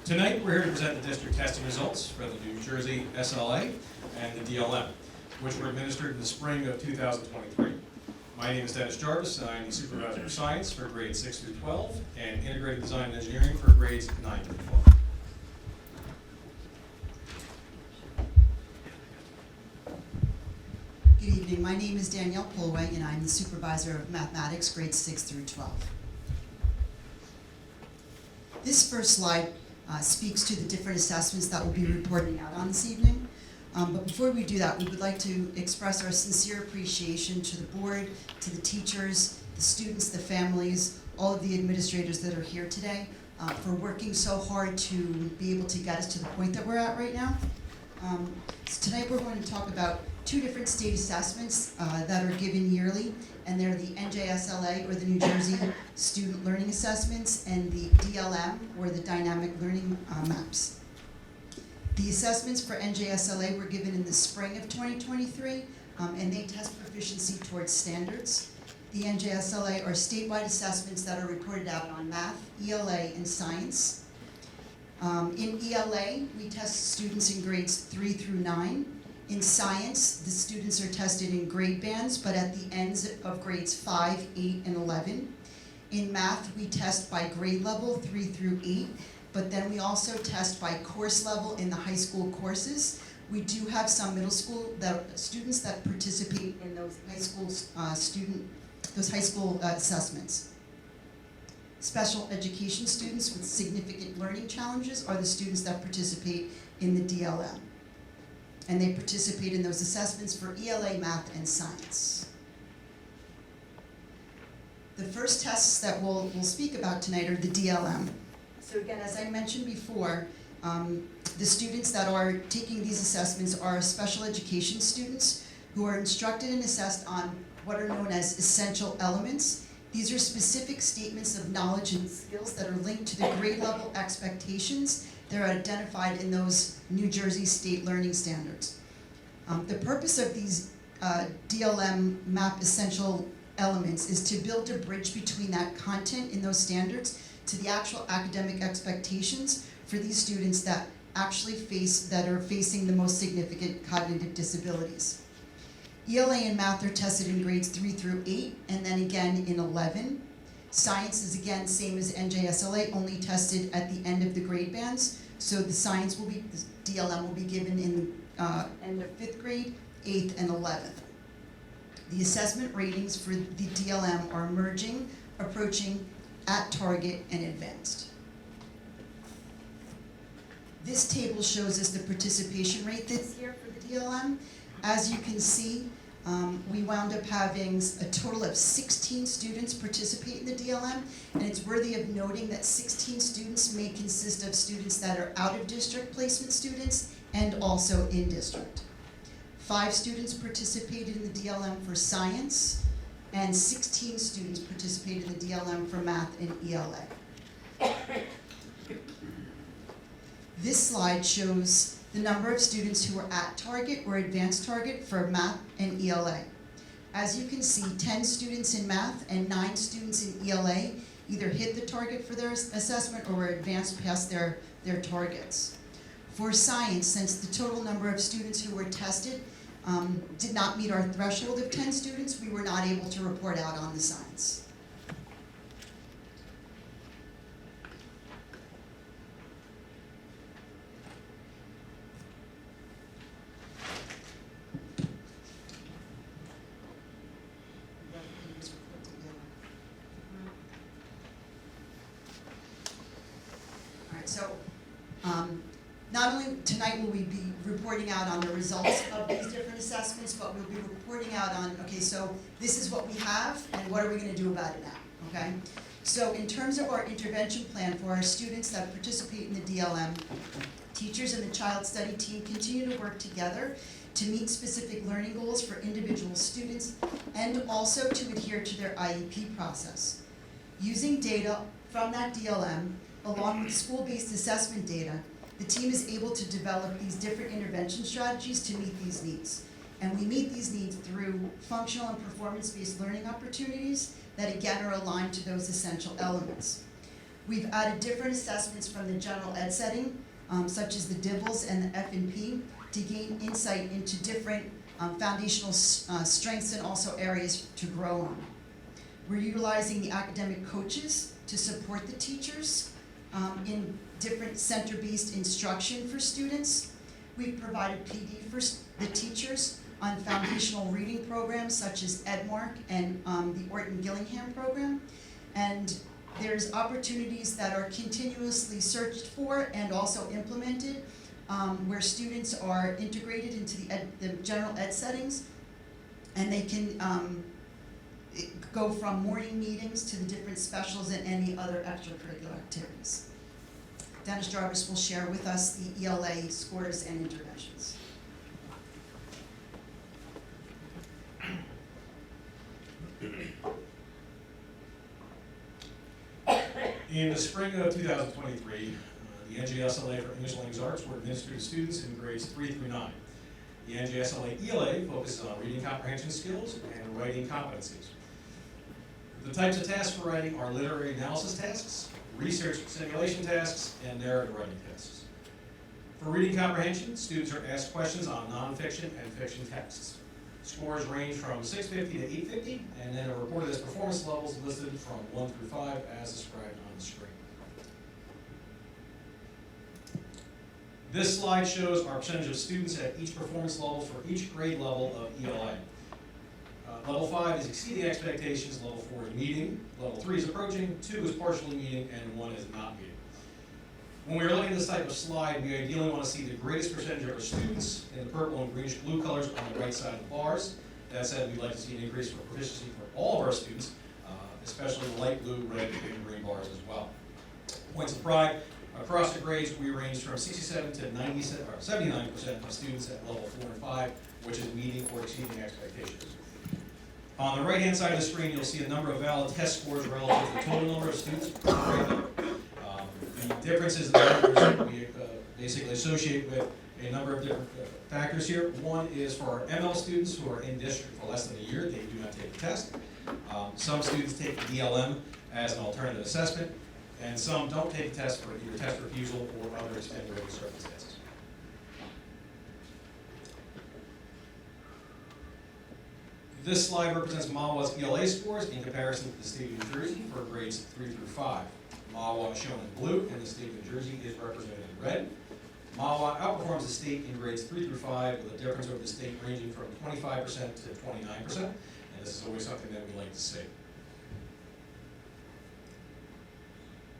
Tonight, we're here to present the district testing results for the New Jersey SLA and the DLM, which were administered in the spring of 2023. My name is Dennis Jarvis, and I am the supervisor of science for grades 6 through 12 and integrated design and engineering for grades 9 through 12. Good evening. My name is Danielle Polway, and I'm the supervisor of mathematics, grades 6 through 12. This first slide speaks to the different assessments that we'll be reporting out on this evening. But before we do that, we would like to express our sincere appreciation to the board, to the teachers, the students, the families, all of the administrators that are here today for working so hard to be able to get us to the point that we're at right now. So tonight we're going to talk about two different state assessments that are given yearly, and they're the NJSLA, or the New Jersey Student Learning Assessments, and the DLM, or the Dynamic Learning Maps. The assessments for NJSLA were given in the spring of 2023, and they test proficiency towards standards. The NJSLA are statewide assessments that are reported out on math, ELA, and science. In ELA, we test students in grades 3 through 9. In science, the students are tested in grade bands, but at the ends of grades 5, 8, and 11. In math, we test by grade level, 3 through 8, but then we also test by course level in the high school courses. We do have some middle school students that participate in those high school assessments. Special education students with significant learning challenges are the students that participate in the DLM. And they participate in those assessments for ELA, math, and science. The first tests that we'll speak about tonight are the DLM. So again, as I mentioned before, the students that are taking these assessments are special education students who are instructed and assessed on what are known as essential elements. These are specific statements of knowledge and skills that are linked to the grade level expectations. They're identified in those New Jersey state learning standards. The purpose of these DLM map essential elements is to build a bridge between that content in those standards to the actual academic expectations for these students that actually are facing the most significant cognitive disabilities. ELA and math are tested in grades 3 through 8, and then again in 11. Science is again same as NJSLA, only tested at the end of the grade bands. So the DLM will be given in end of 5th grade, 8th, and 11th. The assessment ratings for the DLM are emerging, approaching, at target, and advanced. This table shows us the participation rate this year for the DLM. As you can see, we wound up having a total of 16 students participate in the DLM, and it's worthy of noting that 16 students may consist of students that are out-of-district placement students and also in district. 5 students participated in the DLM for science, and 16 students participated in the DLM for math and ELA. This slide shows the number of students who are at target or advanced target for math and ELA. As you can see, 10 students in math and 9 students in ELA either hit the target for their assessment or were advanced past their targets. For science, since the total number of students who were tested did not meet our threshold of 10 students, we were not able to report out on the science. Not only tonight will we be reporting out on the results of these different assessments, but we'll be reporting out on, okay, so this is what we have, and what are we going to do about it now, okay? So in terms of our intervention plan for our students that participate in the DLM, teachers and the child study team continue to work together to meet specific learning goals for individual students and also to adhere to their IEP process. Using data from that DLM, along with school-based assessment data, the team is able to develop these different intervention strategies to meet these needs. And we meet these needs through functional and performance-based learning opportunities that again are aligned to those essential elements. We've added different assessments from the general ed setting, such as the DIBELS and the F&P, to gain insight into different foundational strengths and also areas to grow on. We're utilizing the academic coaches to support the teachers in different center-based instruction for students. We've provided PD for the teachers on foundational reading programs such as EdMark and the Orton-Gillingham program. And there's opportunities that are continuously searched for and also implemented where students are integrated into the general ed settings, and they can go from morning meetings to the different specials and any other extracurricular activities. Dennis Jarvis will share with us the ELA scores and interventions. In the spring of 2023, the NJSLA for English Language Arts were administered to students in grades 3 through 9. The NJSLA ELA focuses on reading comprehension skills and writing competencies. The types of tasks for writing are literary analysis tasks, research simulation tasks, and narrative writing tasks. For reading comprehension, students are asked questions on nonfiction and fiction texts. Scores range from 650 to 850, and then are reported as performance levels listed from 1 through 5 as described on the screen. This slide shows our percentage of students at each performance level for each grade level of ELA. Level 5 is exceeding expectations, level 4 is meeting, level 3 is approaching, 2 is partially meeting, and 1 is not meeting. When we are looking at this type of slide, we ideally want to see the greatest percentage of our students in the purple and greenish blue colors on the right side of the bars. That said, we'd like to see an increase for proficiency for all of our students, especially the light blue, red, and green bars as well. Points of pride, across the grades, we range from 67 to 79% of students at level 4 and 5, which is meeting or exceeding expectations. On the right-hand side of the screen, you'll see a number of valid test scores relative to the total number of students per grade level. The differences in the numbers we basically associate with a number of different factors here. One is for our ML students who are in district for less than a year, they do not take the test. Some students take the DLM as an alternative assessment, and some don't take the test for either test refusal or other extenuating circumstances. This slide represents Mahwah's ELA scores in comparison to the state of New Jersey for grades 3 through 5. Mahwah is shown in blue, and the state of New Jersey is represented in red. Mahwah outperforms the state in grades 3 through 5 with a difference over the state ranging from 25% to 29%, and this is always something that we like to see.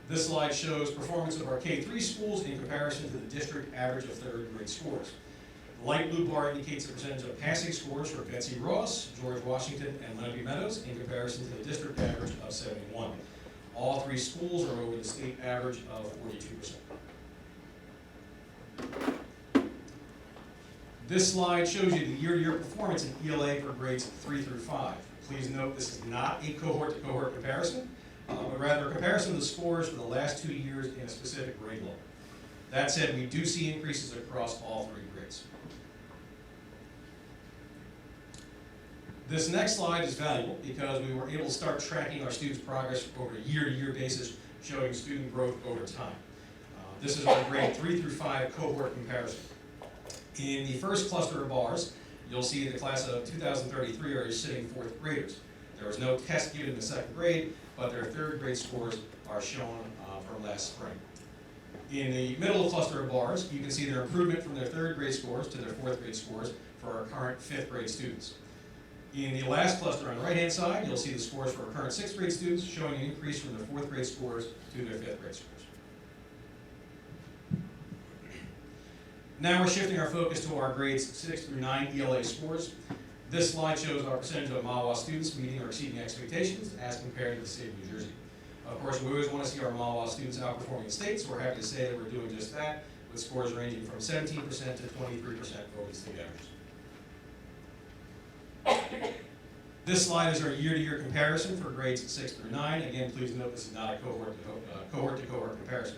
This slide shows performance of our K-3 schools in comparison to the district average of third grade scores. The light blue bar indicates the percentage of passing scores for Betsy Ross, George Washington, and Lenape Meadows in comparison to the district average of 71. All three schools are over the state average of 42%. This slide shows you the year-to-year performance in ELA for grades 3 through 5. Please note this is not a cohort-to-cohort comparison, but rather a comparison of the scores for the last 2 years in a specific grade level. That said, we do see increases across all 3 grades. This next slide is valuable because we were able to start tracking our students' progress over a year-to-year basis, showing student growth over time. This is our grade 3 through 5 cohort comparison. In the first cluster of bars, you'll see the class of 2033 are sitting 4th graders. There was no test given in the 2nd grade, but their 3rd grade scores are shown from last spring. In the middle cluster of bars, you can see their improvement from their 3rd grade scores to their 4th grade scores for our current 5th grade students. In the last cluster on the right-hand side, you'll see the scores for our current 6th grade students, showing an increase from their 4th grade scores to their 5th grade scores. Now we're shifting our focus to our grades 6 through 9 ELA scores. This slide shows our percentage of Mahwah students meeting or exceeding expectations as compared to the state of New Jersey. Of course, we always want to see our Mahwah students outperforming the state, so we're happy to say that we're doing just that, with scores ranging from 17% to 23% over the state average. This slide is our year-to-year comparison for grades 6 through 9. Again, please note this is not a cohort-to-cohort comparison.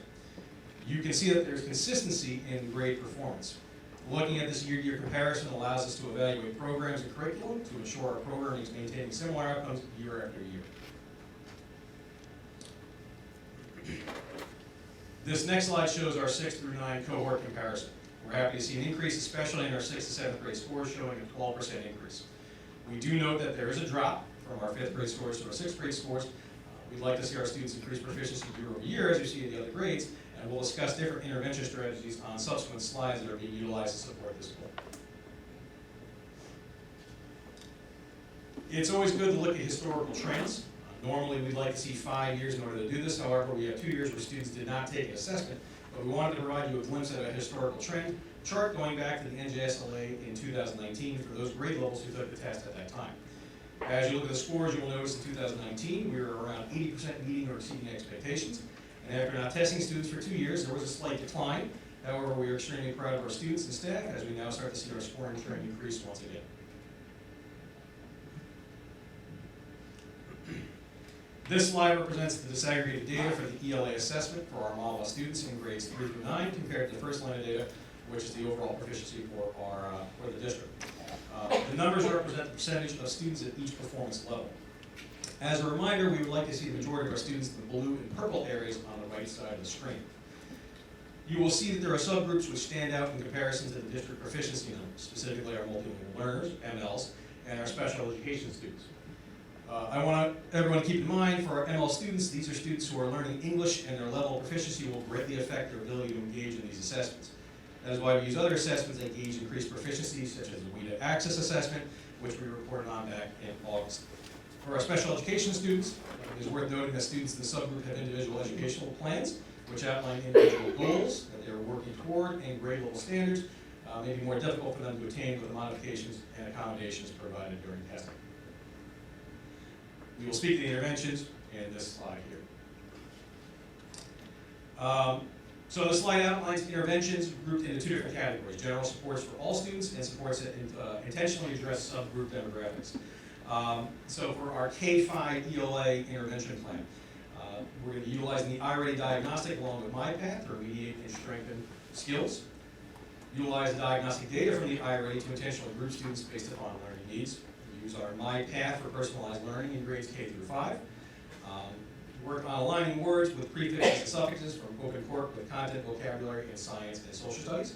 You can see that there's consistency in grade performance. Looking at this year-to-year comparison allows us to evaluate programs and curriculum to ensure our programming is maintaining similar outcomes year after year. This next slide shows our 6th through 9 cohort comparison. We're happy to see an increase, especially in our 6th to 7th grade scores, showing a 12% increase. We do note that there is a drop from our 5th grade scores to our 6th grade scores. We'd like to see our students increase proficiency year over year, as you see in the other grades, and we'll discuss different intervention strategies on subsequent slides that are being utilized to support this goal. It's always good to look at historical trends. Normally, we'd like to see 5 years in order to do this. However, we have 2 years where students did not take an assessment, but we wanted to provide you a glimpse at a historical trend chart going back to the NJSLA in 2019 for those grade levels who took the test at that time. As you look at the scores, you will notice in 2019, we were around 80% meeting or exceeding expectations. And after not testing students for 2 years, there was a slight decline. However, we are extremely proud of our students and staff as we now start to see our scoring trend increase once again. This slide represents the disaggregated data for the ELA assessment for our Mahwah students in grades 3 through 9 compared to the first line of data, which is the overall proficiency for the district. The numbers represent the percentage of students at each performance level. As a reminder, we would like to see the majority of our students in the blue and purple areas on the right side of the screen. You will see that there are subgroups which stand out in comparison to the district proficiency numbers, specifically our multilingual learners, MLs, and our special education students. I want everyone to keep in mind, for our ML students, these are students who are learning English, and their level of proficiency will greatly affect their ability to engage in these assessments. That is why we use other assessments that gauge increased proficiency, such as the WEDA Access Assessment, which we reported on back in August. For our special education students, it is worth noting that students in the subgroup have individual educational plans, which outline individual goals that they are working toward, and grade level standards may be more difficult for them to attain with the modifications and accommodations provided during testing. We will speak to the interventions in this slide here. So the slide outlines interventions grouped into 2 different categories: general supports for all students and supports that intentionally address subgroup demographics. So for our K-5 ELA intervention plan, we're going to be utilizing the iReady diagnostic along with MyPath to remediate and strengthen skills. Utilize the diagnostic data from the iReady to intentionally group students based upon learning needs. Use our MyPath for personalized learning in grades K through 5. Work on aligning words with prefixes and suffixes from open corp with content, vocabulary, and science and social studies.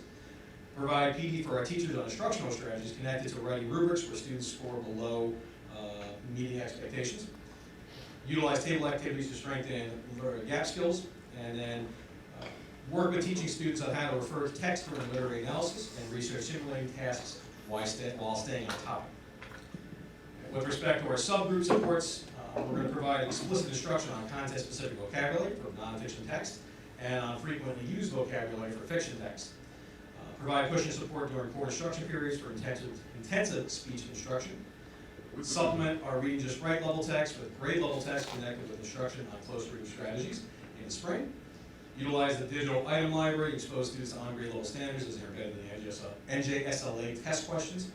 Provide PD for our teachers on instructional strategies connected to writing rubrics where students score below meeting expectations. Utilize table activities to strengthen gap skills, and then work with teaching students on how to refer to text for literary analysis and research simulating tasks while staying on topic. With respect to our subgroup supports, we're going to provide explicit instruction on content-specific vocabulary for nonfiction text and on frequently used vocabulary for fiction text. Provide push and support during core instruction periods for intensive speech instruction. We supplement our reading just right level text with grade level text connected with instruction on close reading strategies in the spring. Utilize the digital item library to expose students to on-grade level standards as they're embedded in the NJSLA test questions.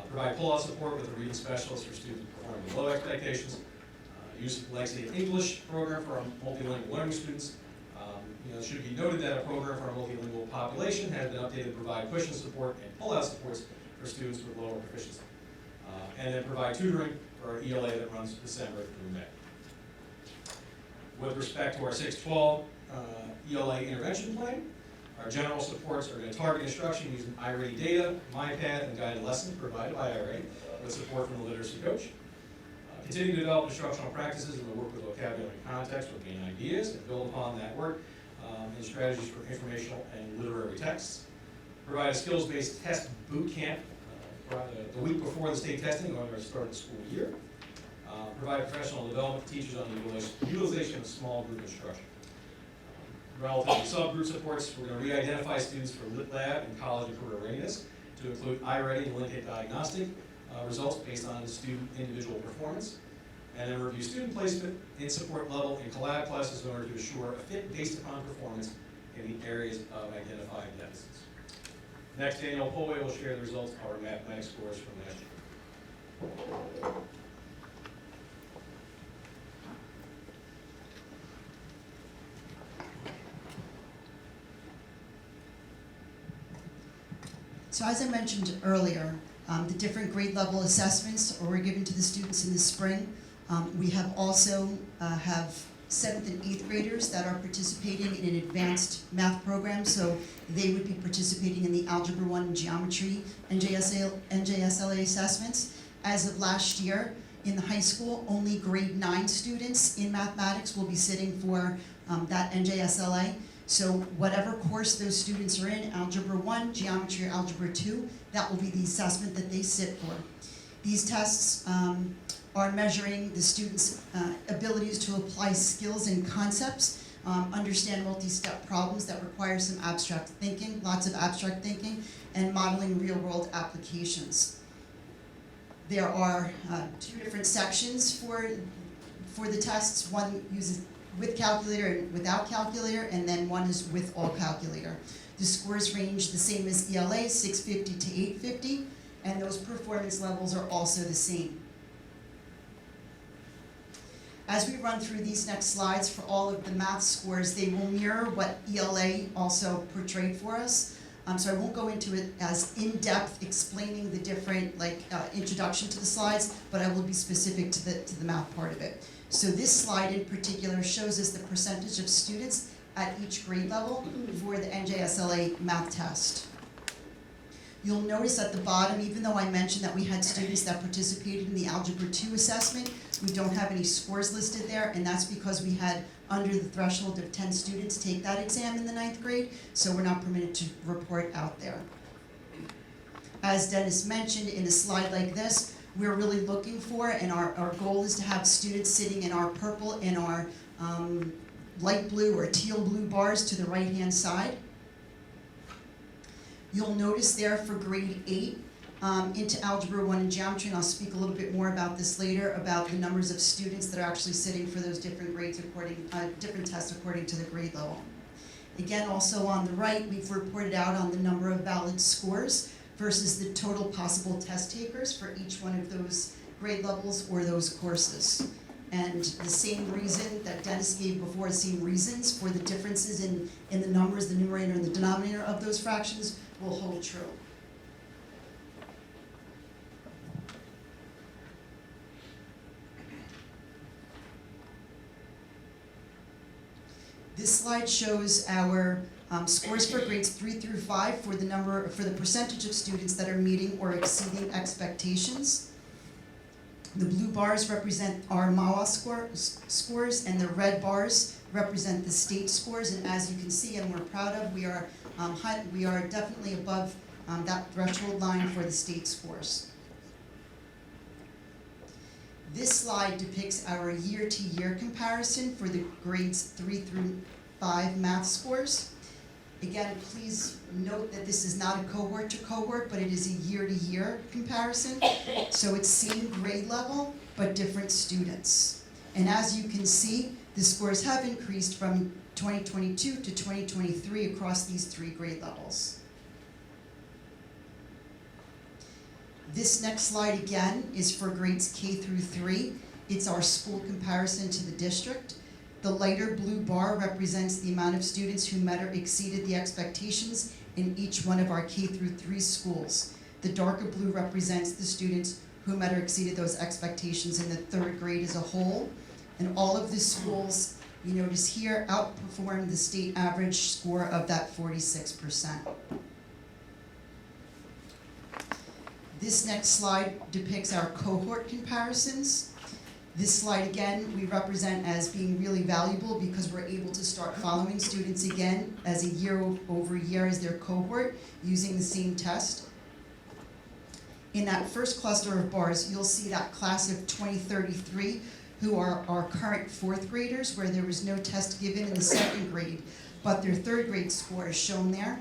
Provide pull-out support with a reading specialist for students performing below expectations. Use of the Legacy of English program for our multilingual learning students. It should be noted that a program for our multilingual population has been updated to provide push and support and pull-out supports for students with lower proficiency. And then provide tutoring for our ELA that runs December through May. With respect to our 6-12 ELA intervention plan, our general supports are going to target instruction using iReady data, MyPath, and guided lessons provided by iReady with support from the literacy coach. Continue to develop instructional practices in the work with vocabulary and context with gain ideas and build upon that work in strategies for informational and literary texts. Provide a skills-based test boot camp the week before the state testing or the start of the school year. Provide professional development for teachers on the utilization of small group instruction. Relative to subgroup supports, we're going to re-identify students for Lit Lab and college and career readiness to include iReady and Linkit diagnostic results based on student individual performance, and then review student placement in support level in collab classes in order to assure a fit based upon performance in the areas of identified deficits. Next, Daniel Polway will share the results of our mathematics scores from last year. So as I mentioned earlier, the different grade level assessments were given to the students in the spring. We have also have 7th and 8th graders that are participating in an advanced math program, so they would be participating in the Algebra 1 and Geometry NJSLA assessments. As of last year, in the high school, only grade 9 students in mathematics will be sitting for that NJSLA. So whatever course those students are in, Algebra 1, Geometry, or Algebra 2, that will be the assessment that they sit for. These tests are measuring the students' abilities to apply skills and concepts, understand multi-step problems that require some abstract thinking, lots of abstract thinking, and modeling real-world applications. There are 2 different sections for the tests. One uses with calculator and without calculator, and then one is with all calculator. The scores range the same as ELA, 650 to 850, and those performance levels are also the same. As we run through these next slides for all of the math scores, they will mirror what ELA also portrayed for us. So I won't go into it as in-depth explaining the different introduction to the slides, but I will be specific to the math part of it. So this slide in particular shows us the percentage of students at each grade level for the NJSLA math test. You'll notice at the bottom, even though I mentioned that we had students that participated in the Algebra 2 assessment, we don't have any scores listed there, and that's because we had under the threshold of 10 students take that exam in the 9th grade, so we're not permitted to report out there. As Dennis mentioned, in a slide like this, we're really looking for, and our goal is to have students sitting in our purple and our light blue or teal blue bars to the right-hand side. You'll notice there for grade 8 into Algebra 1 and Geometry, and I'll speak a little bit more about this later, about the numbers of students that are actually sitting for those different grades different tests according to the grade level. Again, also on the right, we've reported out on the number of valid scores versus the total possible test takers for each one of those grade levels or those courses. And the same reason that Dennis gave before, the same reasons for the differences in the numbers, the numerator and the denominator of those fractions will hold true. This slide shows our scores for grades 3 through 5 for the percentage of students that are meeting or exceeding expectations. The blue bars represent our Mahwah scores, and the red bars represent the state scores. And as you can see, and we're proud of, we are definitely above that threshold line for the state scores. This slide depicts our year-to-year comparison for the grades 3 through 5 math scores. Again, please note that this is not a cohort to cohort, but it is a year-to-year comparison. So it's same grade level, but different students. And as you can see, the scores have increased from 2022 to 2023 across these 3 grade levels. This next slide again is for grades K through 3. It's our school comparison to the district. The lighter blue bar represents the amount of students who met or exceeded the expectations in each one of our K through 3 schools. The darker blue represents the students who met or exceeded those expectations in the 3rd grade as a whole. And all of the schools, you notice here, outperformed the state average score of that 46%. This next slide depicts our cohort comparisons. This slide again, we represent as being really valuable because we're able to start following students again as a year over year as their cohort using the same test. In that first cluster of bars, you'll see that class of 2033 who are our current 4th graders where there was no test given in the 2nd grade, but their 3rd grade score is shown there.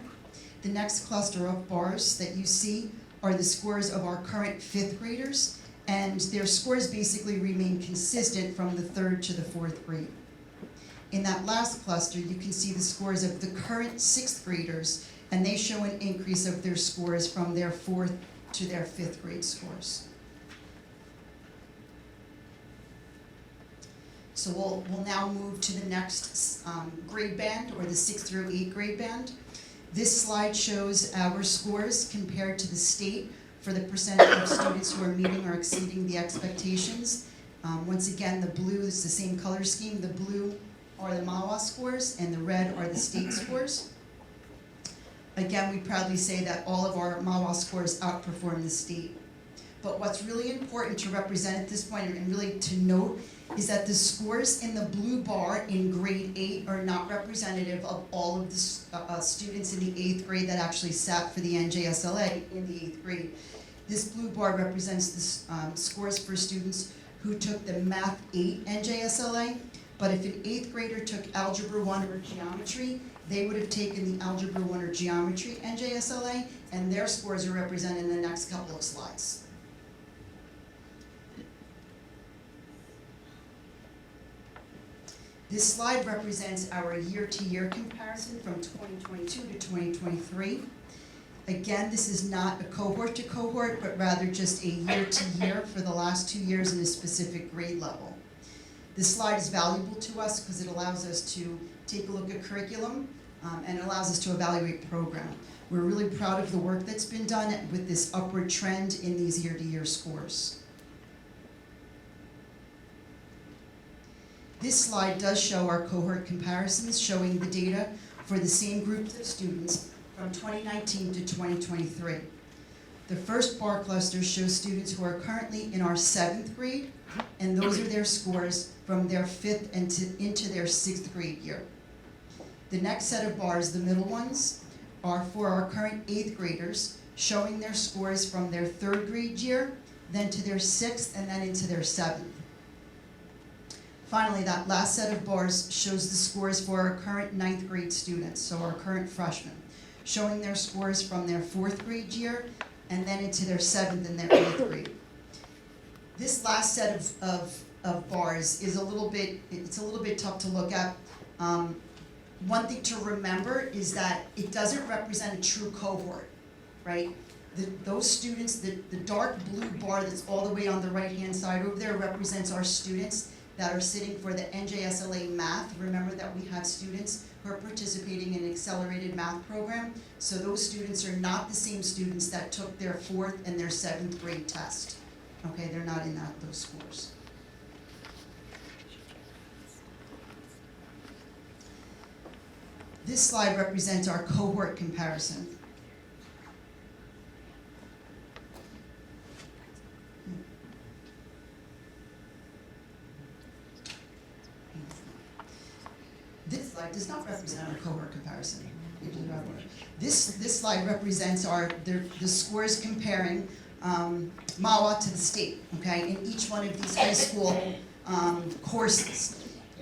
The next cluster of bars that you see are the scores of our current 5th graders, and their scores basically remain consistent from the 3rd to the 4th grade. In that last cluster, you can see the scores of the current 6th graders, and they show an increase of their scores from their 4th to their 5th grade scores. So we'll now move to the next grade band, or the 6th through 8th grade band. This slide shows our scores compared to the state for the percentage of students who are meeting or exceeding the expectations. Once again, the blue is the same color scheme. The blue are the Mahwah scores and the red are the state scores. Again, we proudly say that all of our Mahwah scores outperform the state. But what's really important to represent at this point and really to note is that the scores in the blue bar in grade 8 are not representative of all of the students in the 8th grade that actually sat for the NJSLA in the 8th grade. This blue bar represents the scores for students who took the Math 8 NJSLA, but if an 8th grader took Algebra 1 or Geometry, they would have taken the Algebra 1 or Geometry NJSLA, and their scores are represented in the next couple of slides. This slide represents our year-to-year comparison from 2022 to 2023. Again, this is not a cohort to cohort, but rather just a year-to-year for the last 2 years in a specific grade level. This slide is valuable to us because it allows us to take a look at curriculum and it allows us to evaluate program. We're really proud of the work that's been done with this upward trend in these year-to-year scores. This slide does show our cohort comparisons, showing the data for the same groups of students from 2019 to 2023. The first bar cluster shows students who are currently in our 7th grade, and those are their scores from their 5th and into their 6th grade year. The next set of bars, the middle ones, are for our current 8th graders, showing their scores from their 3rd grade year, then to their 6th, and then into their 7th. Finally, that last set of bars shows the scores for our current 9th grade students, so our current freshmen, showing their scores from their 4th grade year and then into their 7th and their 8th grade. This last set of bars is a little bit tough to look at. One thing to remember is that it doesn't represent a true cohort, right? Those students, the dark blue bar that's all the way on the right-hand side over there represents our students that are sitting for the NJSLA math. Remember that we have students who are participating in an accelerated math program. So those students are not the same students that took their 4th and their 7th grade test. Okay, they're not in those scores. This slide represents our cohort comparison. This slide does not represent our cohort comparison. This slide represents the scores comparing Mahwah to the state, okay, in each one of these high school courses.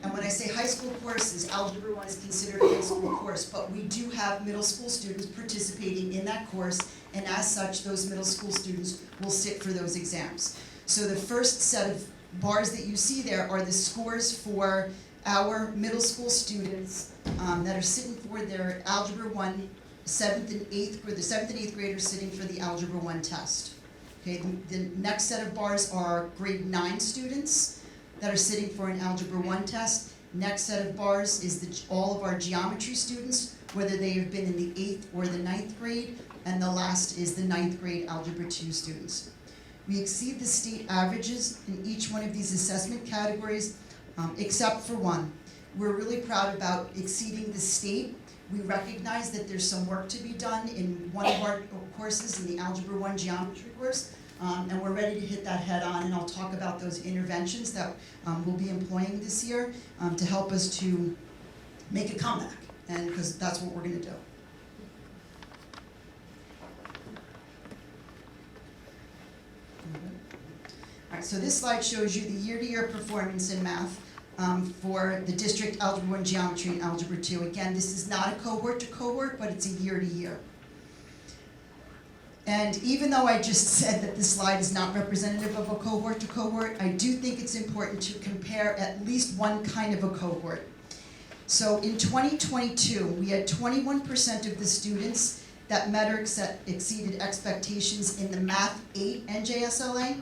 And when I say high school courses, Algebra 1 is considered a high school course, but we do have middle school students participating in that course, and as such, those middle school students will sit for those exams. So the first set of bars that you see there are the scores for our middle school students that are sitting for their Algebra 1, 7th and 8th, or the 7th and 8th graders sitting for the Algebra 1 test. Okay, the next set of bars are grade 9 students that are sitting for an Algebra 1 test. Next set of bars is all of our geometry students, whether they have been in the 8th or the 9th grade, and the last is the 9th grade Algebra 2 students. We exceed the state averages in each one of these assessment categories, except for one. We're really proud about exceeding the state. We recognize that there's some work to be done in one of our courses, in the Algebra 1 geometry course, and we're ready to hit that head on, and I'll talk about those interventions that we'll be employing this year to help us to make a comeback, and because that's what we're going to do. All right, so this slide shows you the year-to-year performance in math for the district Algebra 1 geometry and Algebra 2. Again, this is not a cohort to cohort, but it's a year-to-year. And even though I just said that this slide is not representative of a cohort to cohort, I do think it's important to compare at least one kind of a cohort. So in 2022, we had 21% of the students that met or exceeded expectations in the Math 8 NJSLA.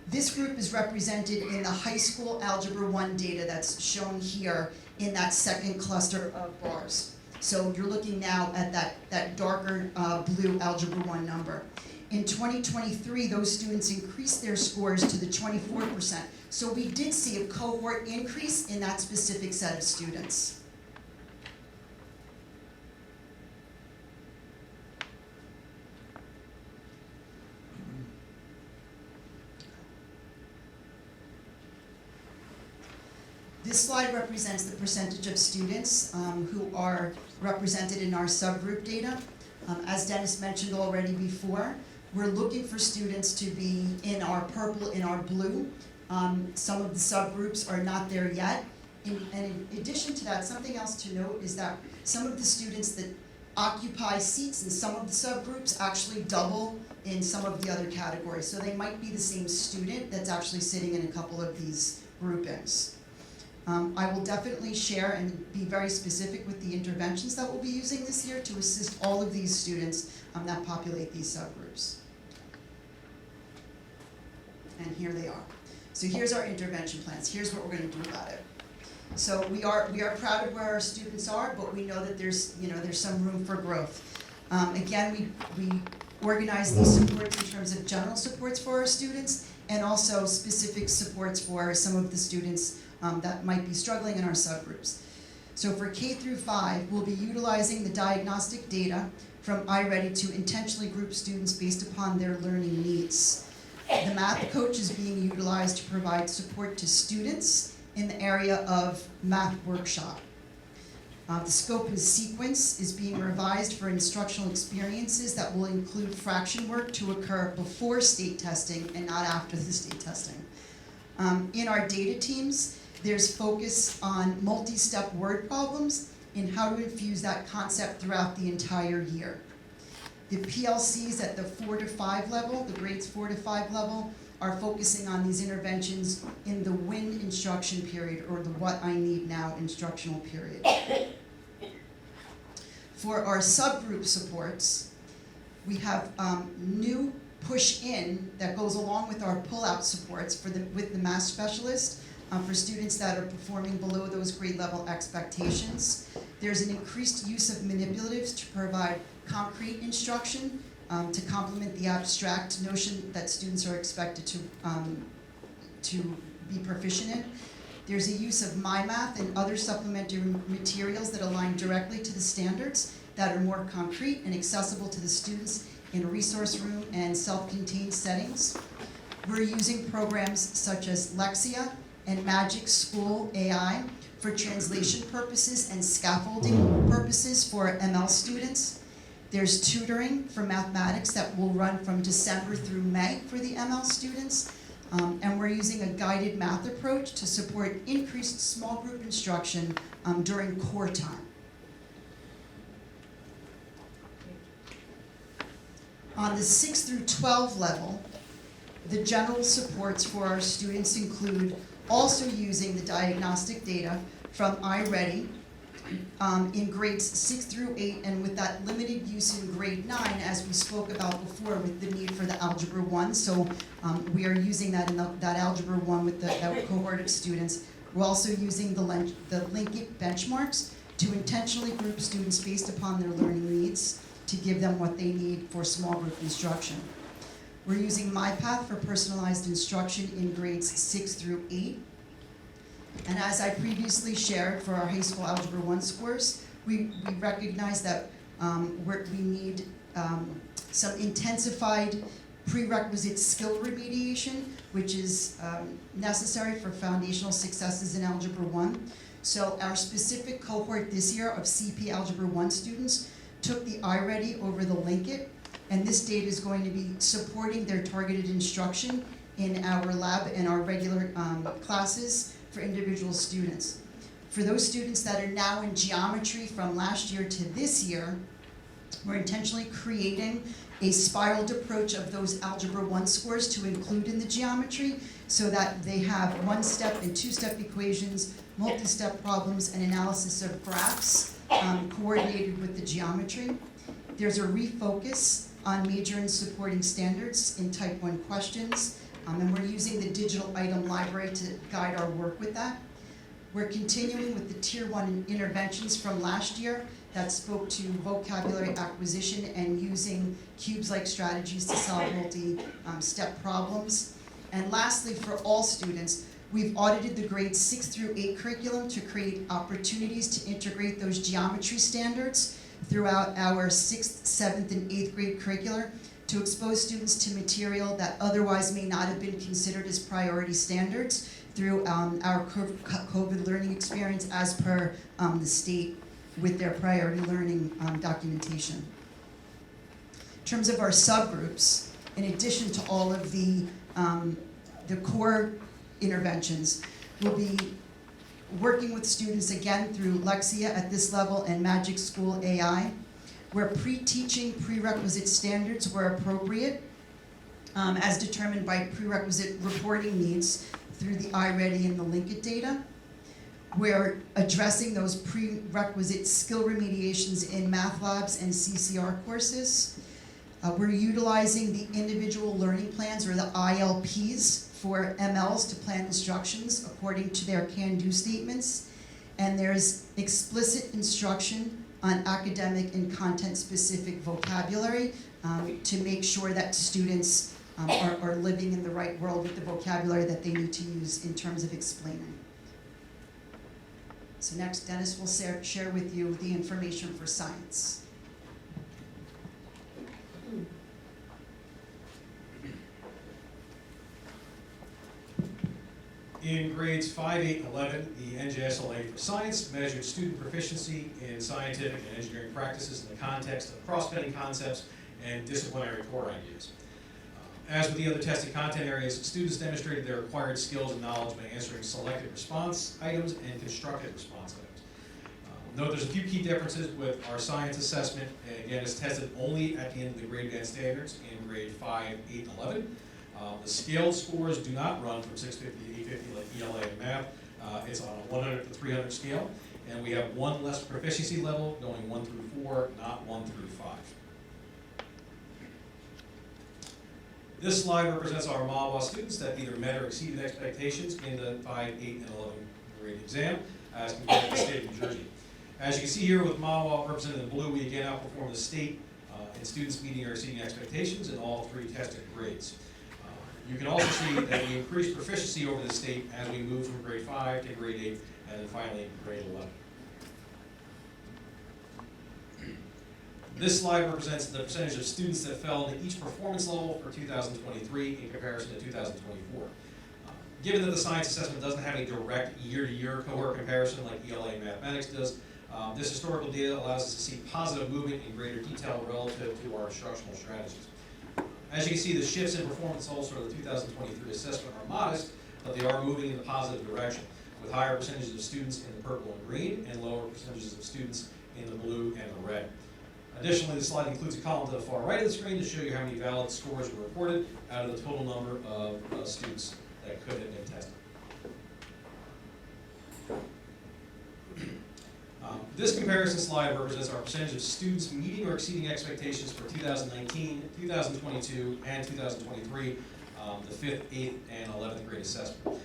This group is represented in the high school Algebra 1 data that's shown here in that second cluster of bars. So you're looking now at that darker blue Algebra 1 number. In 2023, those students increased their scores to the 24%. So we did see a cohort increase in that specific set of students. This slide represents the percentage of students who are represented in our subgroup data. As Dennis mentioned already before, we're looking for students to be in our purple, in our blue. Some of the subgroups are not there yet. And in addition to that, something else to note is that some of the students that occupy seats in some of the subgroups actually double in some of the other categories. So they might be the same student that's actually sitting in a couple of these groupings. I will definitely share and be very specific with the interventions that we'll be using this year to assist all of these students that populate these subgroups. And here they are. So here's our intervention plans. Here's what we're going to do about it. So we are proud of where our students are, but we know that there's some room for growth. Again, we organize these supports in terms of general supports for our students and also specific supports for some of the students that might be struggling in our subgroups. So for K through 5, we'll be utilizing the diagnostic data from iReady to intentionally group students based upon their learning needs. The math coach is being utilized to provide support to students in the area of math workshop. The scope and sequence is being revised for instructional experiences that will include fraction work to occur before state testing and not after the state testing. In our data teams, there's focus on multi-step word problems and how to infuse that concept throughout the entire year. The PLCs at the 4 to 5 level, the grades 4 to 5 level, are focusing on these interventions in the WIN instruction period, or the What I Need Now instructional period. For our subgroup supports, we have new push-in that goes along with our pull-out supports with the math specialist for students that are performing below those grade level expectations. There's an increased use of manipulatives to provide concrete instruction to complement the abstract notion that students are expected to be proficient in. There's a use of MyMath and other supplementary materials that align directly to the standards that are more concrete and accessible to the students in resource room and self-contained settings. We're using programs such as Lexia and Magic School AI for translation purposes and scaffolding purposes for ML students. There's tutoring for mathematics that will run from December through May for the ML students. And we're using a guided math approach to support increased small group instruction during core time. On the 6 through 12 level, the general supports for our students include also using the diagnostic data from iReady in grades 6 through 8, and with that limited use in grade 9, as we spoke about before with the need for the Algebra 1. So we are using that in that Algebra 1 with that cohort of students. We're also using the Linkit benchmarks to intentionally group students based upon their learning needs to give them what they need for small group instruction. We're using MyPath for personalized instruction in grades 6 through 8. And as I previously shared for our high school Algebra 1 scores, we recognize that we need some intensified prerequisite skill remediation, which is necessary for foundational successes in Algebra 1. So our specific cohort this year of CP Algebra 1 students took the iReady over the Linkit, and this data is going to be supporting their targeted instruction in our lab and our regular classes for individual students. For those students that are now in geometry from last year to this year, we're intentionally creating a spiraled approach of those Algebra 1 scores to include in the geometry so that they have one-step and two-step equations, multi-step problems, and analysis of graphs coordinated with the geometry. There's a refocus on major and supporting standards in type 1 questions, and we're using the digital item library to guide our work with that. We're continuing with the Tier 1 interventions from last year that spoke to vocabulary acquisition and using cubes-like strategies to solve multi-step problems. And lastly, for all students, we've audited the grades 6 through 8 curriculum to create opportunities to integrate those geometry standards throughout our 6th, 7th, and 8th grade curricula to expose students to material that otherwise may not have been considered as priority standards through our COVID learning experience as per the state with their priority learning documentation. In terms of our subgroups, in addition to all of the core interventions, we'll be working with students again through Lexia at this level and Magic School AI, where pre-teaching prerequisite standards were appropriate as determined by prerequisite reporting needs through the iReady and the Linkit data. We're addressing those prerequisite skill remediations in math labs and CCR courses. We're utilizing the individual learning plans, or the ILPs, for MLs to plan instructions according to their can-do statements. And there's explicit instruction on academic and content-specific vocabulary to make sure that students are living in the right world with the vocabulary that they need to use in terms of explaining. So next, Dennis will share with you the information for science. In grades 5, 8, and 11, the NJSLA for science measured student proficiency in scientific and engineering practices in the context of cross-cutting concepts and disciplinary core ideas. As with the other tested content areas, students demonstrated their acquired skills and knowledge by answering selected response items and constructed response items. Note there's a few key differences with our science assessment. Again, it's tested only at the end of the grade band standards in grade 5, 8, and 11. The scaled scores do not run from 650 to 850 like ELA and math. It's on a 100 to 300 scale, and we have one less proficiency level going 1 through 4, not 1 through 5. This slide represents our Mahwah students that either met or exceeded expectations in the 5, 8, and 11 grade exam as compared to the state of New Jersey. As you can see here with Mahwah represented in blue, we again outperformed the state in students meeting or exceeding expectations in all 3 tested grades. You can also see that we increased proficiency over the state as we moved from grade 5 to grade 8 and then finally grade 11. This slide represents the percentage of students that fell into each performance level for 2023 in comparison to 2024. Given that the science assessment doesn't have a direct year-to-year cohort comparison like ELA and mathematics does, this historical data allows us to see positive movement in greater detail relative to our instructional strategies. As you can see, the shifts in performance levels for the 2023 assessment are modest, but they are moving in the positive direction, with higher percentages of students in the purple and green and lower percentages of students in the blue and the red. Additionally, the slide includes a column to the far right of the screen to show you how many valid scores were reported out of the total number of students that could have been tested. This comparison slide represents our percentage of students meeting or exceeding expectations for 2019, 2022, and 2023, the 5th, 8th, and 11th grade assessment.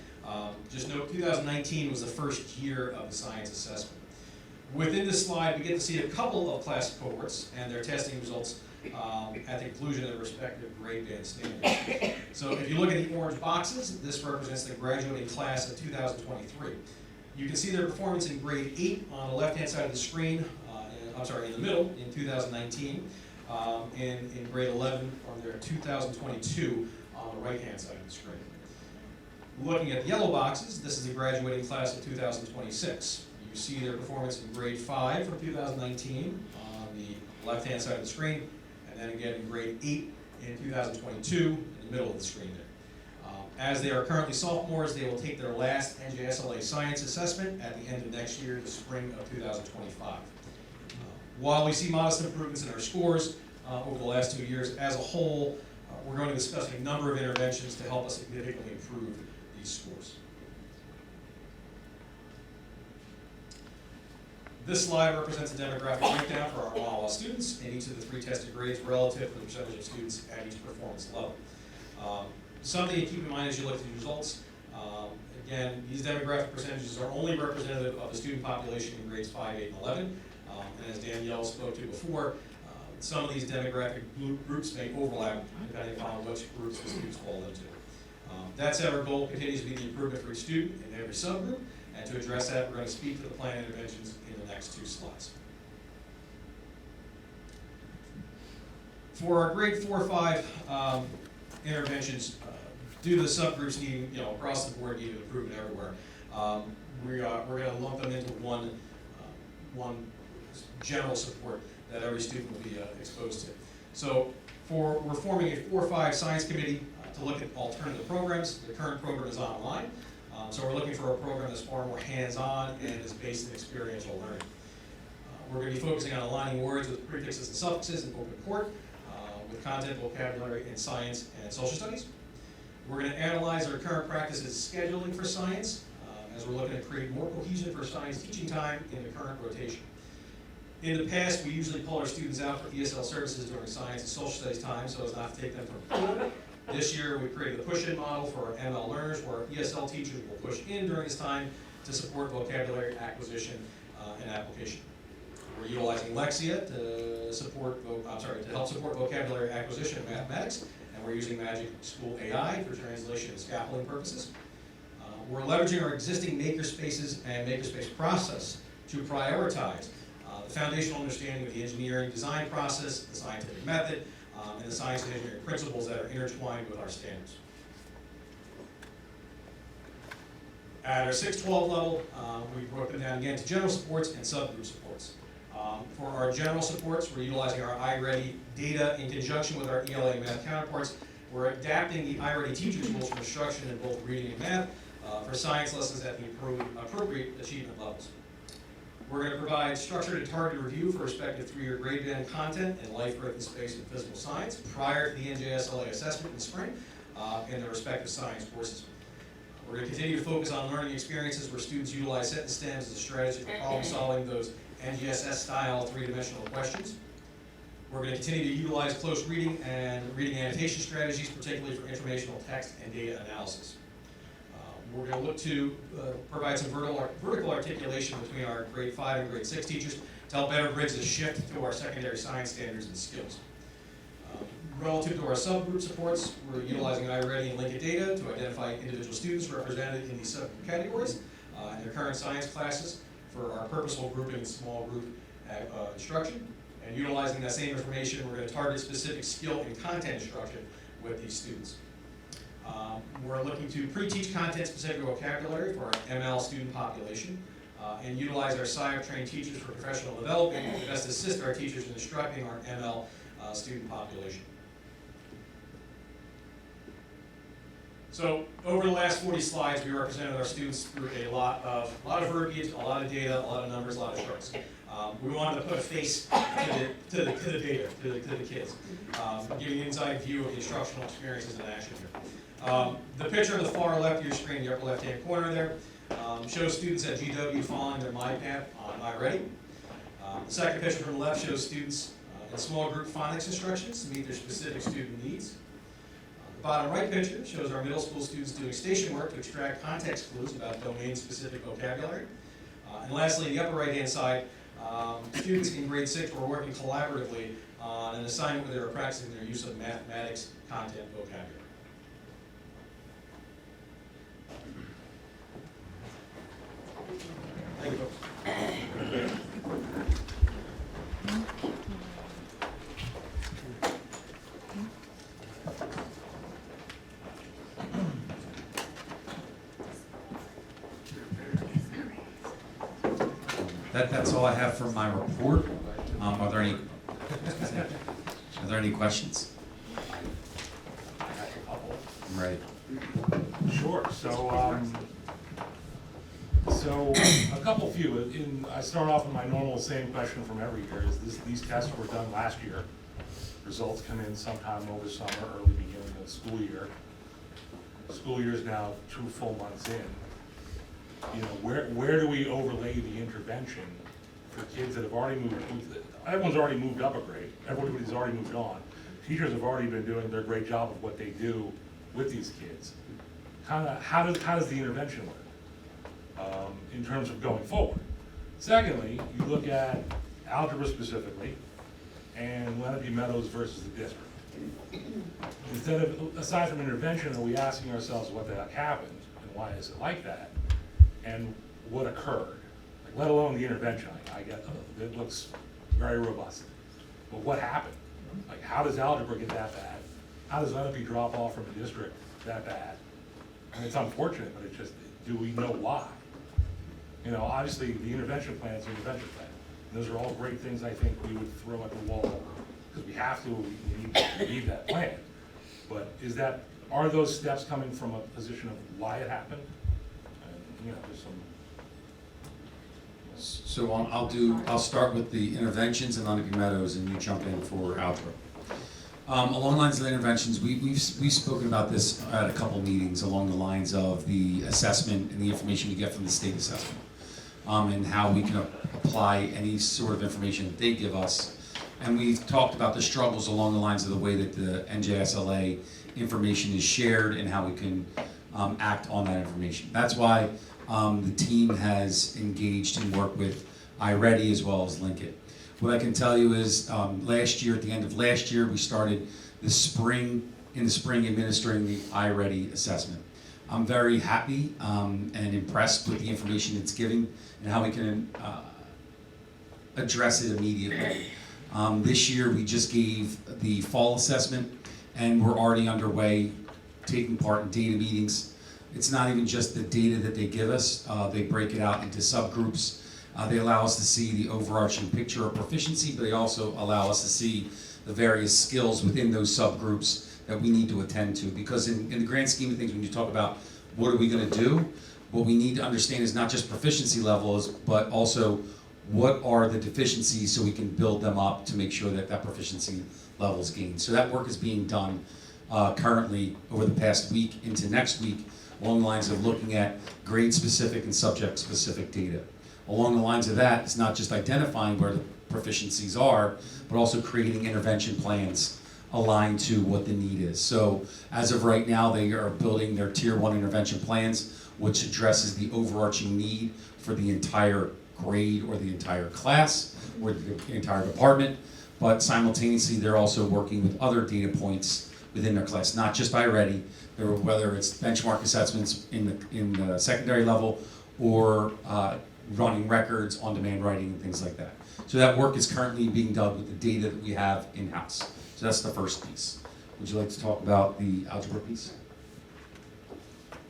Just note, 2019 was the first year of the science assessment. Within this slide, we get to see a couple of class cohorts and their testing results at the conclusion of their respective grade band standards. So if you look at the orange boxes, this represents the graduating class of 2023. You can see their performance in grade 8 on the left-hand side of the screen, in the middle in 2019, and in grade 11 from their 2022 on the right-hand side of the screen. Looking at the yellow boxes, this is the graduating class of 2026. You see their performance in grade 5 from 2019 on the left-hand side of the screen, and then again in grade 8 in 2022 in the middle of the screen there. As they are currently sophomores, they will take their last NJSLA science assessment at the end of next year, the spring of 2025. While we see modest improvements in our scores over the last 2 years, as a whole, we're going to discuss a number of interventions to help us significantly improve these scores. This slide represents a demographic breakdown for our Mahwah students in each of the 3 tested grades relative to the percentage of students at each performance level. Something to keep in mind as you look at the results, again, these demographic percentages are only representative of the student population in grades 5, 8, and 11. And as Danielle spoke to before, some of these demographic groups may overlap depending upon which groups the students fall into. That said, our goal continues to be the improvement for each student in every subgroup, and to address that, we're going to speak to the plan interventions in the next 2 slides. For our grade 4 or 5 interventions, due to the subgroups needing, across the board needing improvement everywhere, we're going to lump them into one general support that every student will be exposed to. So we're forming a 4 or 5 science committee to look at alternative programs. The current program is online, so we're looking for a program that's far more hands-on and is based in experiential learning. We're going to be focusing on aligning words with prefixes and suffixes in open court, with content, vocabulary in science and social studies. We're going to analyze our current practices scheduling for science, as we're looking to create more cohesion for science teaching time in the current rotation. In the past, we usually pull our students out for ESL services during science and social studies time so as not to take them from school. This year, we created a push-in model for our ML learners where ESL teachers will push in during this time to support vocabulary acquisition and application. We're utilizing Lexia to help support vocabulary acquisition in mathematics, and we're using Magic School AI for translation and scaffolding purposes. We're leveraging our existing makerspaces and makerspace process to prioritize the foundational understanding of the engineering design process, the scientific method, and the science and engineering principles that are intertwined with our standards. At our 6-12 level, we broke them down again to general supports and subgroup supports. For our general supports, we're utilizing our iReady data in conjunction with our ELA math counterparts. We're adapting the iReady teachers' rules for instruction in both reading and math for science lessons at the appropriate achievement levels. We're going to provide structured and targeted review for respective 3-year grade band content in life, earth, and space and physical science prior to the NJSLA assessment in the spring in their respective science courses. We're going to continue to focus on learning experiences where students utilize sentence stems as a strategy for problem solving those NGSS-style 3-dimensional questions. We're going to continue to utilize close reading and reading annotation strategies, particularly for informational text and data analysis. We're going to look to provide some vertical articulation between our grade 5 and grade 6 teachers to help better bridge the shift to our secondary science standards and skills. Relative to our subgroup supports, we're utilizing iReady and linked data to identify individual students represented in these subgroup categories in their current science classes for our purposeful grouping and small group instruction. And utilizing that same information, we're going to target specific skill and content instruction with these students. We're looking to pre-teach content-specific vocabulary for our ML student population and utilize our SciAp-trained teachers for professional development to best assist our teachers in instructing our ML student population. So over the last 40 slides, we represented our students through a lot of verbiage, a lot of data, a lot of numbers, a lot of charts. We wanted to put a face to the data, to the kids, giving an inside view of the instructional experiences in action here. The picture on the far left of your screen, the upper left-hand corner there, shows students at GW following their MyPath on iReady. The second picture from the left shows students in small group phonics instructions to meet their specific student needs. The bottom right picture shows our middle school students doing station work to extract context clues about domain-specific vocabulary. And lastly, in the upper right-hand side, students in grade 6 were working collaboratively on an assignment where they were practicing their use of mathematics content vocabulary. Thank you, folks. That's all I have for my report. Are there any questions? I'm ready. Sure. So a couple few. I start off with my normal same question from every year. These tests were done last year. Results come in sometime over summer, early beginning of the school year. School year is now 2 full months in. You know, where do we overlay the intervention for kids that have already moved? Everyone's already moved up a grade. Everybody's already moved on. Teachers have already been doing their great job of what they do with these kids. How does the intervention work in terms of going forward? Secondly, you look at algebra specifically, and Lenape Meadows versus the district. Instead of, aside from intervention, are we asking ourselves what the heck happened, and why is it like that, and what occurred? Like, let alone the intervention, I get, it looks very robust. But what happened? Like, how does algebra get that bad? How does Lenape drop off from the district that bad? And it's unfortunate, but it's just, do we know why? You know, obviously, the intervention plan is the intervention plan. And those are all great things I think we would throw at the wall, because we have to, we need that plan. But is that, are those steps coming from a position of why it happened? And, you know, there's some. So I'll start with the interventions in Lenape Meadows, and you jump in for algebra. Along the lines of the interventions, we've spoken about this at a couple meetings along the lines of the assessment and the information we get from the state assessment, and how we can apply any sort of information that they give us. And we've talked about the struggles along the lines of the way that the NJSLA information is shared and how we can act on that information. That's why the team has engaged and worked with iReady as well as Linkit. What I can tell you is last year, at the end of last year, we started in the spring administering the iReady assessment. I'm very happy and impressed with the information it's giving and how we can address it immediately. This year, we just gave the fall assessment, and we're already underway taking part in data meetings. It's not even just the data that they give us. They break it out into subgroups. They allow us to see the overarching picture of proficiency, but they also allow us to see the various skills within those subgroups that we need to attend to. Because in the grand scheme of things, when you talk about what are we going to do, what we need to understand is not just proficiency levels, but also what are the deficiencies so we can build them up to make sure that that proficiency level is gained. So that work is being done currently over the past week into next week along the lines of looking at grade-specific and subject-specific data. Along the lines of that, it's not just identifying where the proficiencies are, but also creating intervention plans aligned to what the need is. So as of right now, they are building their Tier 1 intervention plans, which addresses the overarching need for the entire grade or the entire class or the entire department. But simultaneously, they're also working with other data points within their class, not just iReady, whether it's benchmark assessments in the secondary level or running records, on-demand writing, and things like that. So that work is currently being done with the data that we have in-house. So that's the first piece. Would you like to talk about the algebra piece?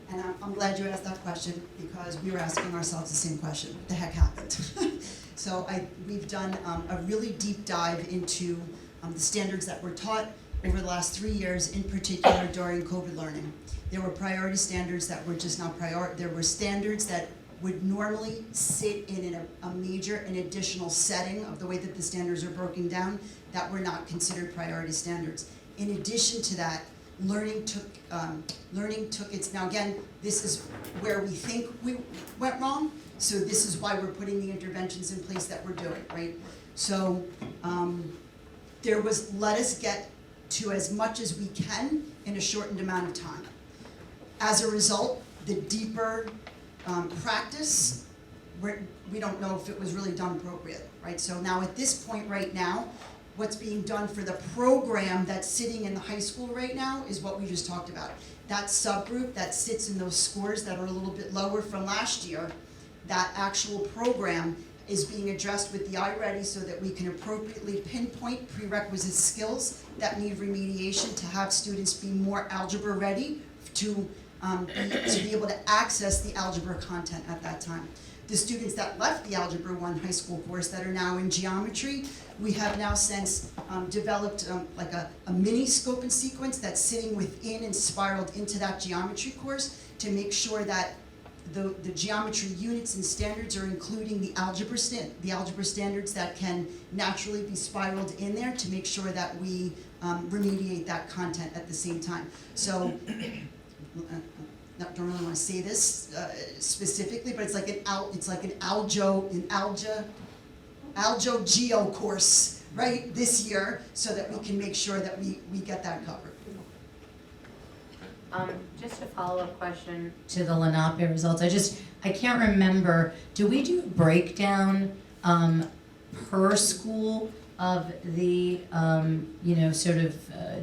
And I'm glad you asked that question, because we were asking ourselves the same question: what the heck happened? So we've done a really deep dive into the standards that were taught over the last 3 years, in particular during COVID learning. There were priority standards that were just not there were standards that would normally sit in a major and additional setting of the way that the standards are broken down that were not considered priority standards. In addition to that, learning took its, now again, this is where we think we went wrong, so this is why we're putting the interventions in place that we're doing, right? So there was, let us get to as much as we can in a shortened amount of time. As a result, the deeper practice, we don't know if it was really done appropriately, right? So now at this point right now, what's being done for the program that's sitting in the high school right now is what we just talked about. That subgroup that sits in those scores that are a little bit lower from last year, that actual program is being addressed with the iReady so that we can appropriately pinpoint prerequisite skills that need remediation to have students be more algebra ready to be able to access the algebra content at that time. The students that left the Algebra 1 high school course that are now in geometry, we have now since developed like a mini scope and sequence that's sitting within and spiraled into that geometry course to make sure that the geometry units and standards are including the algebra standards that can naturally be spiraled in there to make sure that we remediate that content at the same time. So, don't really want to say this specifically, but it's like an algo geo course, right, this year, so that we can make sure that we get that covered. Just a follow-up question to the Lenape results. I can't remember, do we do a breakdown per school of the, sort of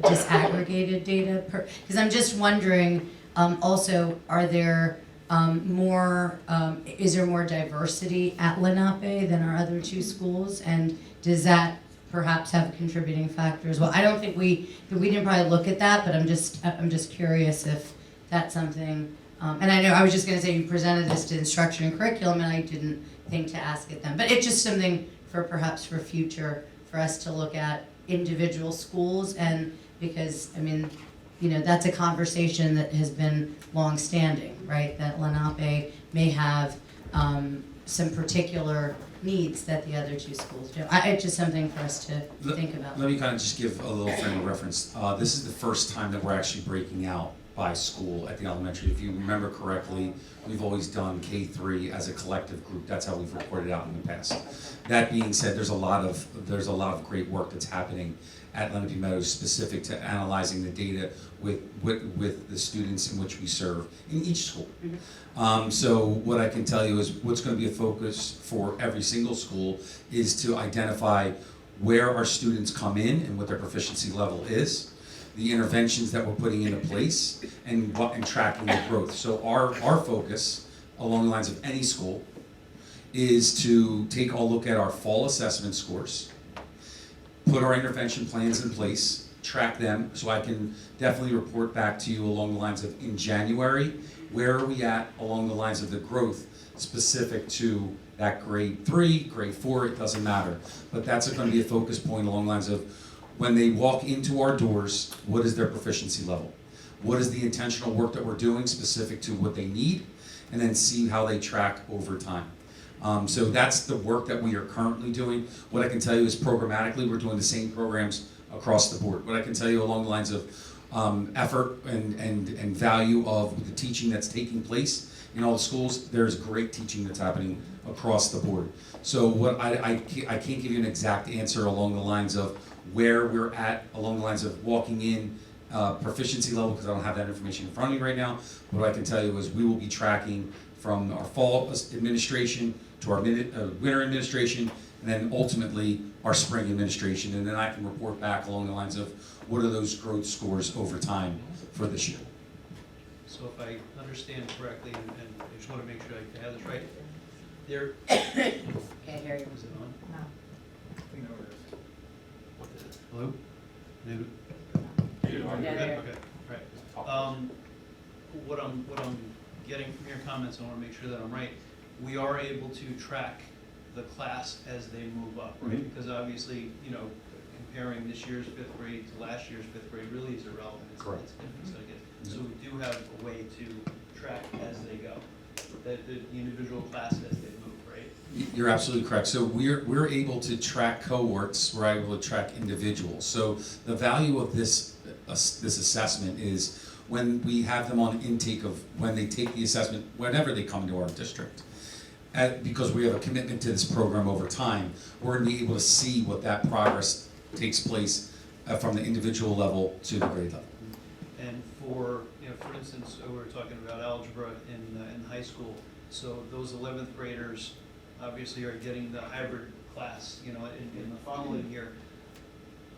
disaggregated data per? Because I'm just wondering, also, are there is there more diversity at Lenape than our other two schools? And does that perhaps have a contributing factor as well? I don't think we didn't probably look at that, but I'm just curious if that's something. And I know I was just going to say you presented this to instruction and curriculum, and I didn't think to ask it then. But it's just something for perhaps for future for us to look at individual schools, and because that's a conversation that has been long-standing, right? That Lenape may have some particular needs that the other two schools do. It's just something for us to think about. Let me kind of just give a little frame of reference. This is the first time that we're actually breaking out by school at the elementary. If you remember correctly, we've always done K-3 as a collective group. That's how we've reported out in the past. That being said, there's a lot of great work that's happening at Lenape Meadows specific to analyzing the data with the students in which we serve in each school. So what I can tell you is what's going to be a focus for every single school is to identify where our students come in and what their proficiency level is, the interventions that we're putting into place, and tracking the growth. So our focus along the lines of any school is to take a look at our fall assessment scores, put our intervention plans in place, track them, so I can definitely report back to you along the lines of in January, where are we at along the lines of the growth specific to that grade 3, grade 4, it doesn't matter. But that's going to be a focus point along the lines of when they walk into our doors, what is their proficiency level? What is the intentional work that we're doing specific to what they need? And then see how they track over time. So that's the work that we are currently doing. What I can tell you is programmatically, we're doing the same programs across the board. What I can tell you along the lines of effort and value of the teaching that's taking place in all the schools, there's great teaching that's happening across the board. So what I can't give you an exact answer along the lines of where we're at along the lines of walking in proficiency level, because I don't have that information in front of me right now. What I can tell you is we will be tracking from our fall administration to our winter administration, and then ultimately our spring administration, and then I can report back along the lines of what are those growth scores over time for this year. So if I understand correctly, and I just want to make sure I have this right, there, Can't hear you. is it on? No. Hello? No? Yeah, there. Okay, right. What I'm getting from your comments, I want to make sure that I'm right. We are able to track the class as they move up, right? Mhm. Because obviously, comparing this year's fifth grade to last year's fifth grade really is irrelevant. Correct. It's different, so I guess. So we do have a way to track as they go, the individual class as they move, right? You're absolutely correct. So we're able to track cohorts, we're able to track individuals. So the value of this assessment is when we have them on intake of when they take the assessment, whenever they come into our district. Because we have a commitment to this program over time, we're going to be able to see what that progress takes place from the individual level to the grade level. And for instance, we were talking about algebra in high school. So those 11th graders obviously are getting the hybrid class, in the following year.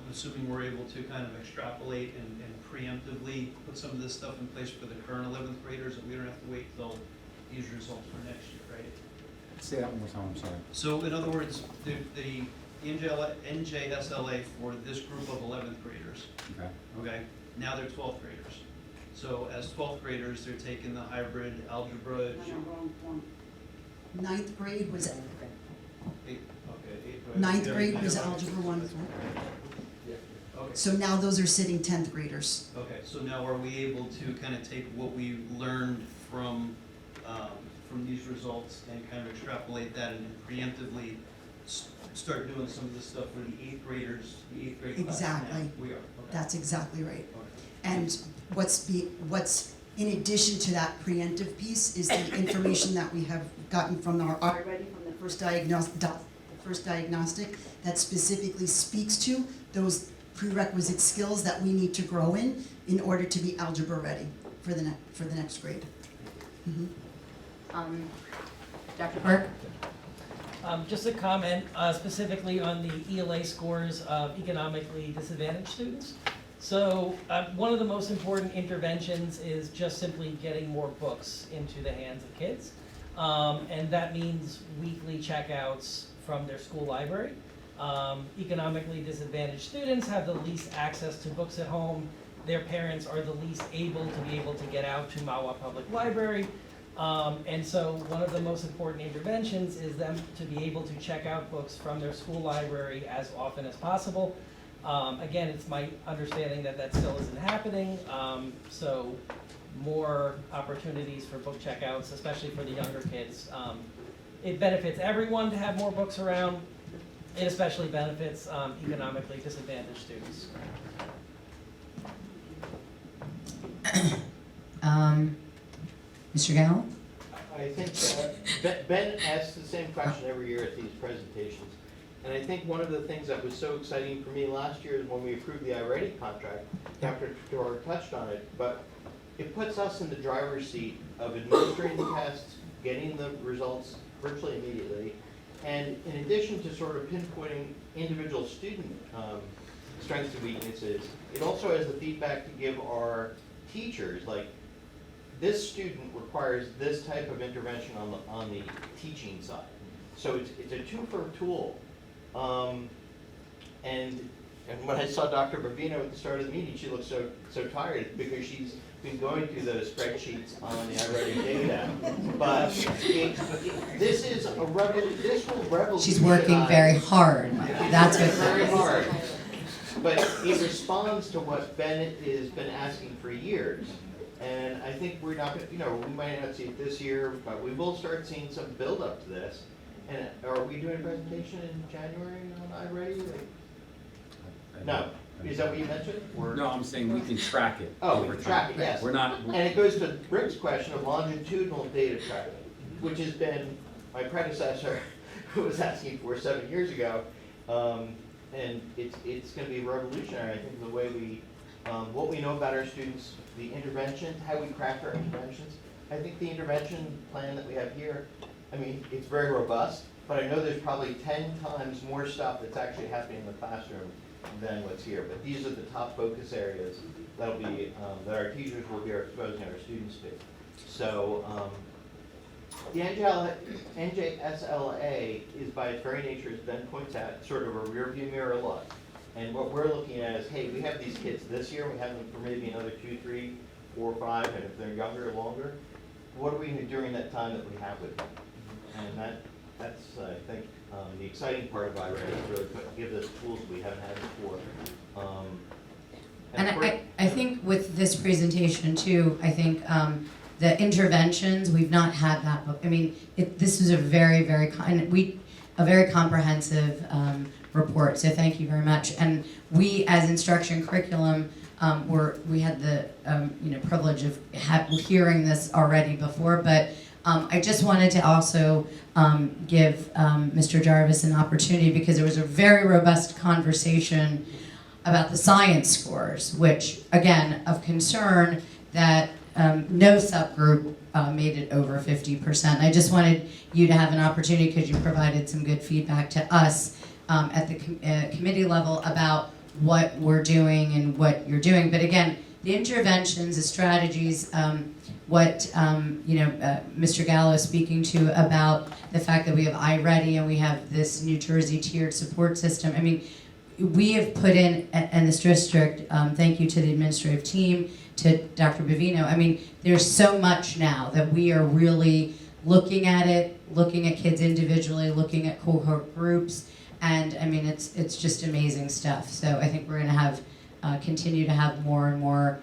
I'm assuming we're able to kind of extrapolate and preemptively put some of this stuff in place for the current 11th graders, and we don't have to wait till these results for next year, right? Say that one more time, I'm sorry. So in other words, the NJSLA for this group of 11th graders, okay, now they're 12th graders. So as 12th graders, they're taking the hybrid algebra. Ninth grade was, Eighth ninth grade was algebra 1. Okay. So now those are sitting 10th graders. Okay, so now are we able to kind of take what we learned from these results and kind of extrapolate that and preemptively start doing some of this stuff for the 8th graders, the 8th grade class? Exactly. Now? We are, okay. That's exactly right. Okay. And what's in addition to that preemptive piece is the information that we have gotten from already from the first diagnostic that specifically speaks to those prerequisite skills that we need to grow in order to be algebra ready for the next grade. Mhm. Dr. Burke? Just a comment specifically on the ELA scores of economically disadvantaged students. So one of the most important interventions is just simply getting more books into the hands of kids. And that means weekly checkouts from their school library. Economically disadvantaged students have the least access to books at home. Their parents are the least able to get out to Mahwah Public Library. And so one of the most important interventions is them to be able to check out books from their school library as often as possible. Again, it's my understanding that that still isn't happening, so more opportunities for book checkouts, especially for the younger kids. It benefits everyone to have more books around. It especially benefits economically disadvantaged students. Mr. Gallo? I think Ben asks the same question every year at these presentations. And I think one of the things that was so exciting for me last year is when we approved the iReady contract, Dr. Tudor touched on it, but it puts us in the driver's seat of administering the tests, getting the results virtually immediately, and in addition to sort of pinpointing individual student strengths and weaknesses, it also has the feedback to give our teachers, like, this student requires this type of intervention on the teaching side. So it's a two-for tool. And when I saw Dr. Bavino at the start of the meeting, she looked so tired because she's been going through those spreadsheets on the iReady data. But this is a this will revolutionize. She's working very hard. That's what Very hard. But it responds to what Ben has been asking for years. And I think we're not gonna, we might not see it this year, but we will start seeing some build up to this. And are we doing a presentation in January on iReady? No. Is that what you mentioned? Or? No, I'm saying we can track it. Oh, over we can track time. it, yes. We're not, And it goes to Rick's question of longitudinal data tracking, which has been my predecessor who was asking for 7 years ago. And it's going to be revolutionary, I think, the way we, what we know about our students, the interventions, how we craft our interventions. I think the intervention plan that we have here, I mean, it's very robust, but I know there's probably 10 times more stuff that's actually happening in the classroom than what's here. But these are the top focus areas that'll be, that our teachers will be exposing our students to. So the NJSLA is by its very nature, as Ben points out, sort of a rearview mirror look. And what we're looking at is, hey, we have these kids this year, we have them for maybe another 2, 3, 4, 5, and if they're younger or longer, what are we going to do during that time that we have with them? And that's I think, the exciting part of iReady is really give us tools we haven't had before. And I think with this presentation too, I think the interventions, we've not had that book. I mean, this is a very, very comprehensive report, so thank you very much. And we, as instruction curriculum, we had the privilege of hearing this already before, but I just wanted to also give Mr. Jarvis an opportunity because there was a very robust conversation about the science scores, which, again, of concern that no subgroup made it over 50%. I just wanted you to have an opportunity because you provided some good feedback to us at the committee level about what we're doing and what you're doing. But again, the interventions, the strategies, what Mr. Gallo is speaking to about the fact that we have iReady and we have this New Jersey tiered support system. I mean, we have put in this district, thank you to the administrative team, to Dr. Bavino. I mean, there's so much now that we are really looking at it, looking at kids individually, looking at cohort groups, and I mean, it's just amazing stuff. So I think we're going to have continue to have more and more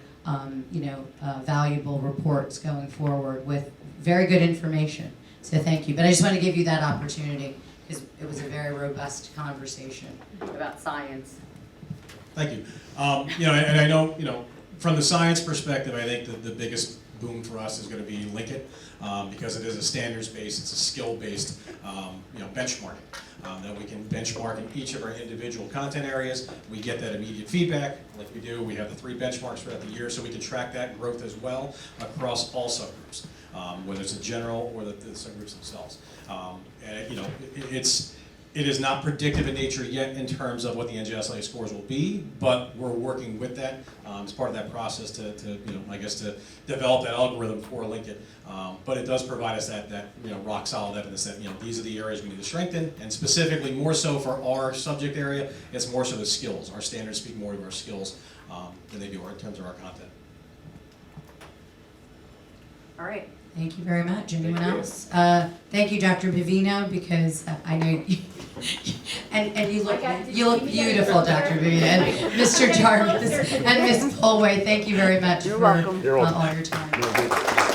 valuable reports going forward with very good information. So thank you. But I just want to give you that opportunity because it was a very robust conversation about science. Thank you. And I know, from the science perspective, I think the biggest boom for us is going to be Lincoln, because it is a standards-based, it's a skill-based, benchmarking. That we can benchmark in each of our individual content areas. We get that immediate feedback, like we do. We have the 3 benchmarks throughout the year, so we can track that growth as well across all subgroups, whether it's a general or the subgroups themselves. It is not predictive in nature yet in terms of what the NJSLA scores will be, but we're working with that as part of that process to develop that algorithm for Lincoln. But it does provide us that rock solid evidence that these are the areas we need to strengthen, and specifically more so for our subject area, it's more so the skills. Our standards speak more to our skills than they do in terms of our content. All right, thank you very much. Anyone Thank you. else? Thank you, Dr. Bivino, because I know you, and you look beautiful, Dr. Bivino, and Mr. Jarvis, and Ms. Polway, thank you very much for You're welcome. all your time.